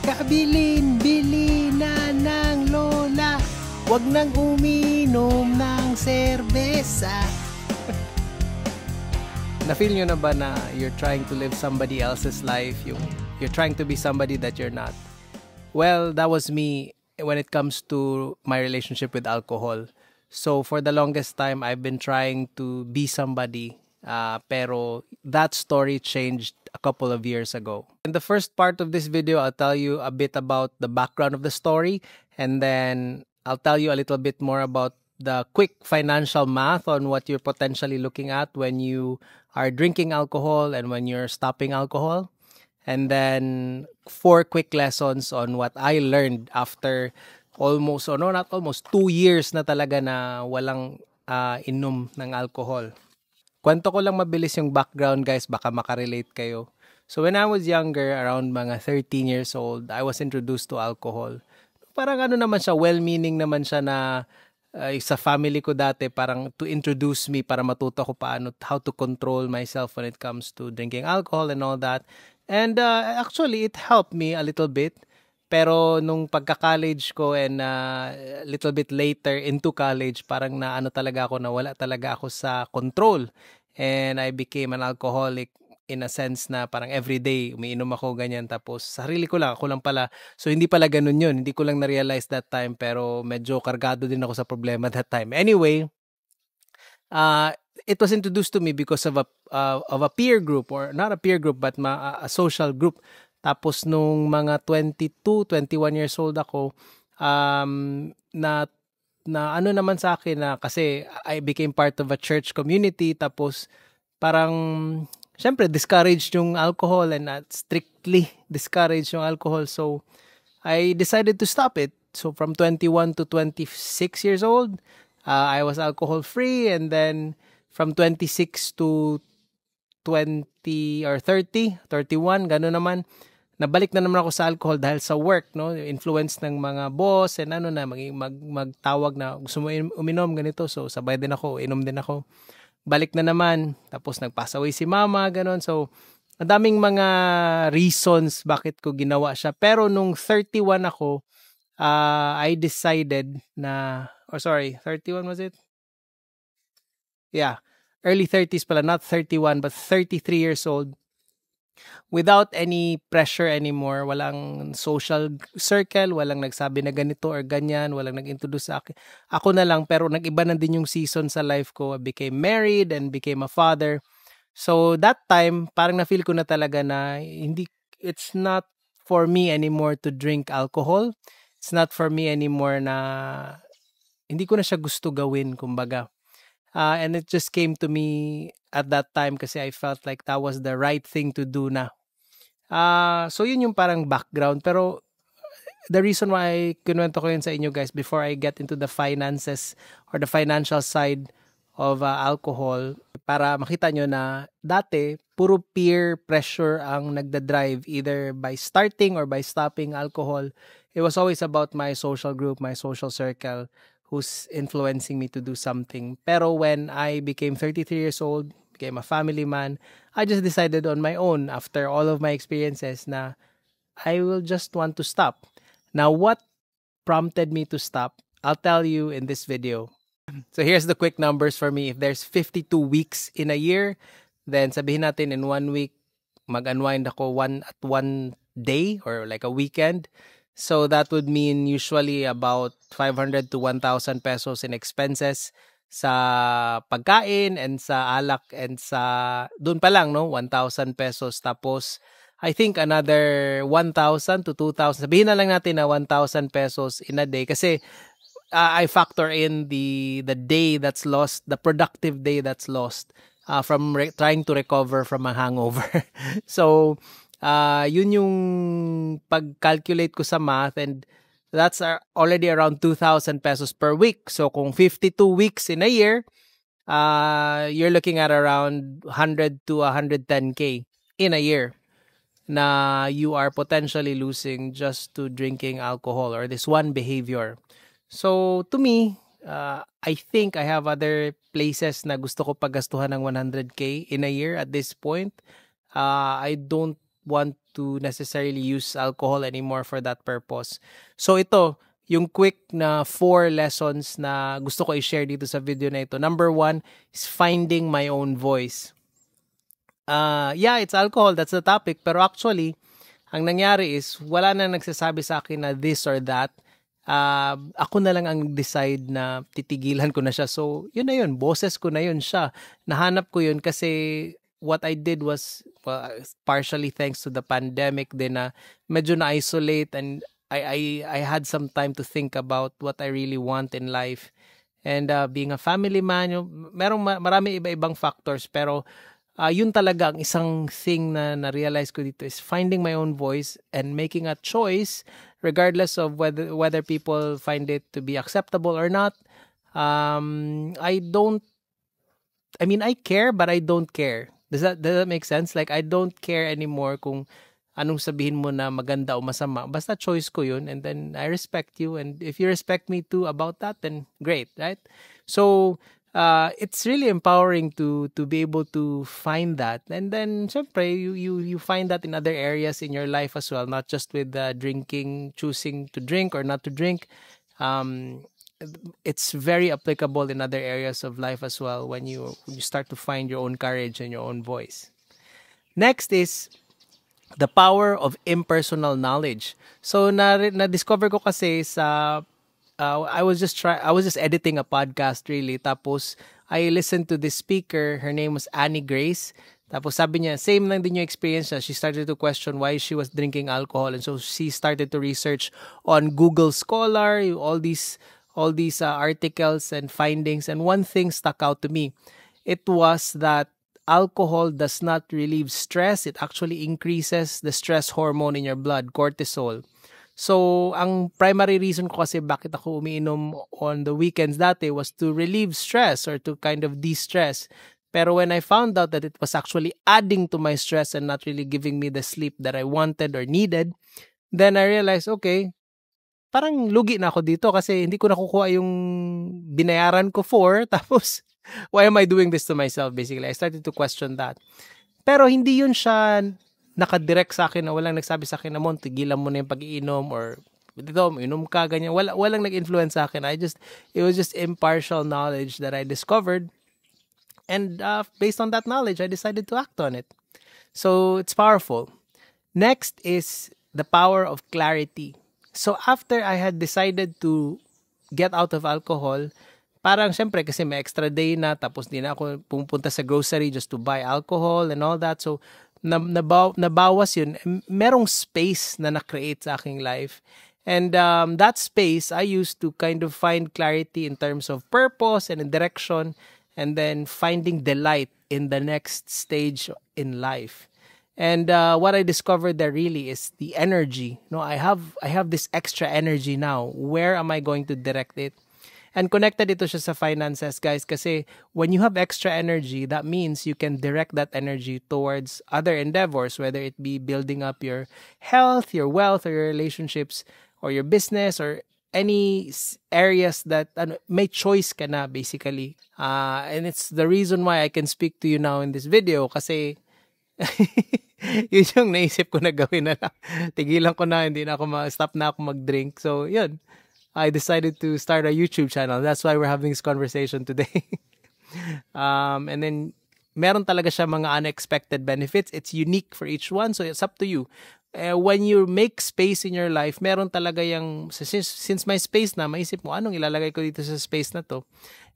Kabilin-bili na ng lola, wag nang uminom ng serbesa. Na-feel nyo na ba na you're trying to live somebody else's life? You're trying to be somebody that you're not? Well, that was me when it comes to my relationship with alcohol. So for the longest time, I've been trying to be somebody, pero that story changed a couple of years ago. In the first part of this video, I'll tell you a bit about the background of the story, and then I'll tell you a little bit more about the quick financial math on what you're potentially looking at when you are drinking alcohol and when you're stopping alcohol. And then 4 quick lessons on what I learned after almost, or no, not almost, 2 years na talaga na walang inom ng alcohol. Kwento ko lang mabilis yung background, guys, baka makarelate kayo. So when I was younger, around mga 13 years old, I was introduced to alcohol. Parang ano naman siya, well-meaning naman siya na sa family ko dati, parang to introduce me para matuto ko paano, how to control myself when it comes to drinking alcohol and all that. And actually, it helped me a little bit. Pero nung pagka-college ko and a little bit later into college, parang naano talaga ako, nawala talaga ako sa control. And I became an alcoholic in a sense na parang everyday umiinom ako ganyan, tapos sarili ko lang, ako lang pala. So hindi pala ganun yun, hindi ko lang na-realize that time, pero medyo kargado din ako sa problema that time. Anyway, it was introduced to me because of a peer group, or not a peer group but a social group. Tapos nung mga 22, 21 years old ako, na ano naman sa akin na kasi I became part of a church community, tapos parang syempre discouraged yung alcohol and strictly discouraged yung alcohol. So I decided to stop it. So from 21 to 26 years old, I was alcohol free, and then from 26 to 20 or 30, 31, gano'n naman. Nabalik na naman ako sa alcohol dahil sa work, no? Influence ng mga boss and ano na, magtawag na gusto mo uminom ganito. So sabay din ako, inom din ako. Balik na naman, tapos nagpasaway si mama, gano'n. So ang daming mga reasons bakit ko ginawa siya. Pero nung 31 ako, I decided na, 31 was it? Yeah, early 30s pala, not 31 but 33 years old. Without any pressure anymore, walang social circle, walang nagsabi na ganito or ganyan, walang nag-introduce sa akin. Ako na lang, pero nag-iba na din yung season sa life ko. I became married and became a father. So that time, parang na-feel ko na talaga na it's not for me anymore to drink alcohol. It's not for me anymore na hindi ko na siya gusto gawin, kumbaga. And it just came to me at that time kasi I felt like that was the right thing to do na. So yun yung parang background. Pero the reason why kinuwento ko yun sa inyo, guys, before I get into the finances or the financial side of alcohol, para makita nyo na dati, puro peer pressure ang nagda-drive either by starting or by stopping alcohol. It was always about my social group, my social circle, who's influencing me to do something. Pero when I became 33 years old, became a family man, I just decided on my own after all of my experiences na I will just want to stop. Now, what prompted me to stop? I'll tell you in this video. So here's the quick numbers for me. If there's 52 weeks in a year, then sabihin natin in 1 week, mag-unwind ako at one day or like a weekend. So that would mean usually about 500 to 1,000 pesos in expenses sa pagkain and sa alak and sa doon pa lang, no, 1,000 pesos. Tapos I think another 1,000 to 2,000. Sabihin na lang natin na 1,000 pesos in a day kasi I factor in the day that's lost, the productive day that's lost from trying to recover from a hangover. So yun yung pag-calculate ko sa math, and that's already around 2,000 pesos per week. So kung 52 weeks in a year, you're looking at around 100 to 110K in a year na you are potentially losing just to drinking alcohol or this one behavior. So to me, I think I have other places na gusto ko paggastuhan ng 100K in a year at this point. I don't want to necessarily use alcohol anymore for that purpose. So ito, yung quick na 4 lessons na gusto ko i-share dito sa video na ito. Number 1 is finding my own voice. Yeah, it's alcohol, that's the topic. Pero actually, ang nangyari is, wala na nagsasabi sa akin na this or that. Ako na lang ang decide na titigilan ko na siya. So, yun na yun. Boses ko na yun siya. Nahanap ko yun kasi what I did was, partially thanks to the pandemic din na medyo na-isolate and I had some time to think about what I really want in life. And being a family man, marami iba-ibang factors. Pero yun talaga ang isang thing na na-realize ko dito is finding my own voice and making a choice regardless of whether people find it to be acceptable or not. I care, but I don't care. Does that make sense? Like, I don't care anymore kung anong sabihin mo na maganda o masama. Basta choice ko yun, and then I respect you. And if you respect me too about that, then great, right? So, it's really empowering to be able to find that. And then, syempre, you find that in other areas in your life as well, not just with drinking, choosing to drink or not to drink. It's very applicable in other areas of life as well when you start to find your own courage and your own voice. Next is the power of impersonal knowledge. So na-discover ko kasi sa I was just editing a podcast really. Tapos I listened to this speaker. Her name was Annie Grace. Tapos sabi niya, same lang din yung experience niya. She started to question why she was drinking alcohol, and so she started to research on Google Scholar, all these articles and findings. And one thing stuck out to me. It was that alcohol does not relieve stress. It actually increases the stress hormone in your blood, cortisol. So, ang primary reason ko kasi bakit ako umiinom on the weekends dati was to relieve stress or to kind of de-stress. Pero when I found out that it was actually adding to my stress and not really giving me the sleep that I wanted or needed, then I realized, okay, parang lugi na ako dito kasi hindi ko nakukuha yung binayaran ko for, tapos why am I doing this to myself, basically? I started to question that. Pero hindi yun siya nakadirect sa akin na walang nagsabi sa akin na, Mon, tigilan mo na yung pag-iinom or dito, inom ka, ganyan. Walang nag-influence sa akin. It was just impartial knowledge that I discovered. And based on that knowledge, I decided to act on it. So it's powerful. Next is the power of clarity. So after I had decided to get out of alcohol, parang syempre kasi may extra day na, tapos di na ako pumunta sa grocery just to buy alcohol and all that. So nabawas yun. Merong space na na-create sa aking life. And that space I used to kind of find clarity in terms of purpose and in direction, and then finding delight in the next stage in life. And what I discovered there really is the energy. No, I have this extra energy now. Where am I going to direct it? And connected ito siya sa finances, guys, kasi when you have extra energy, that means you can direct that energy towards other endeavors, whether it be building up your health, your wealth, or your relationships, or your business, or any areas that may choice ka na, basically. And it's the reason why I can speak to you now in this video, kasi yun yung naisip ko na gawin na lang. Tigilan ko na, hindi na ako stop na ako mag-drink. So, yun. I decided to start a YouTube channel. That's why we're having this conversation today. And then, meron talaga siya mga unexpected benefits. It's unique for each one, so it's up to you. When you make space in your life, meron talaga yung, since may space na, maisip mo, anong ilalagay ko dito sa space na to?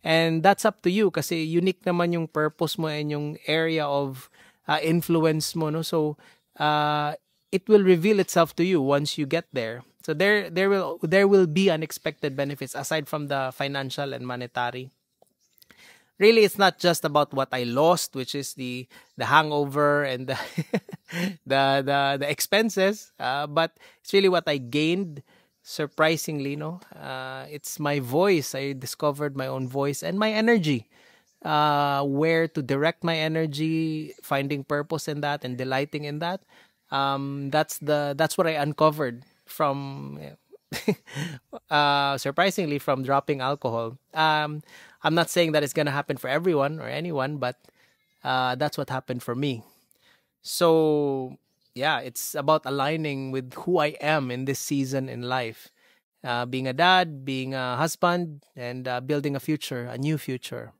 And that's up to you, kasi unique naman yung purpose mo and yung area of influence mo, no? So, it will reveal itself to you once you get there. So there will be unexpected benefits aside from the financial and monetary. Really, it's not just about what I lost, which is the hangover and the expenses, but it's really what I gained. Surprisingly, no, it's my voice. I discovered my own voice and my energy. Where to direct my energy, finding purpose in that, and delighting in that. That's what I uncovered from surprisingly from dropping alcohol. I'm not saying that it's gonna happen for everyone or anyone, but that's what happened for me. So yeah, it's about aligning with who I am in this season in life. Being a dad, being a husband, and building a future, a new future.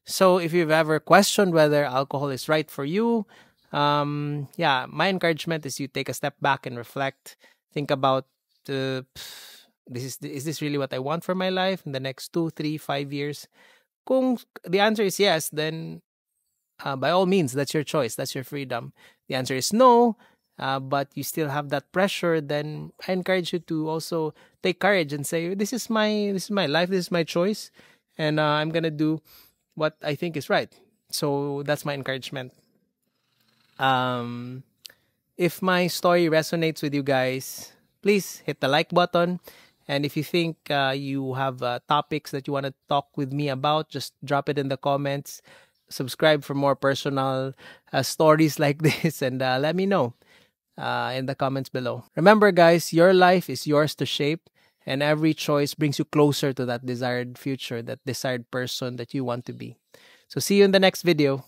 So if you've ever questioned whether alcohol is right for you, yeah, my encouragement is you take a step back and reflect. Think about is this really what I want for my life in the next 2, 3, 5 years? Kung the answer is yes, then by all means, that's your choice. That's your freedom. The answer is no, but you still have that pressure. Then I encourage you to also take courage and say, this is my life. This is my choice, and I'm gonna do what I think is right." So that's my encouragement. Um, if my story resonates with you guys, please hit the like button. And if you think you have topics that you want to talk with me about, just drop it in the comments. Subscribe for more personal stories like this, and let me know in the comments below. Remember, guys, your life is yours to shape, and every choice brings you closer to that desired future, that desired person that you want to be. So, see you in the next video.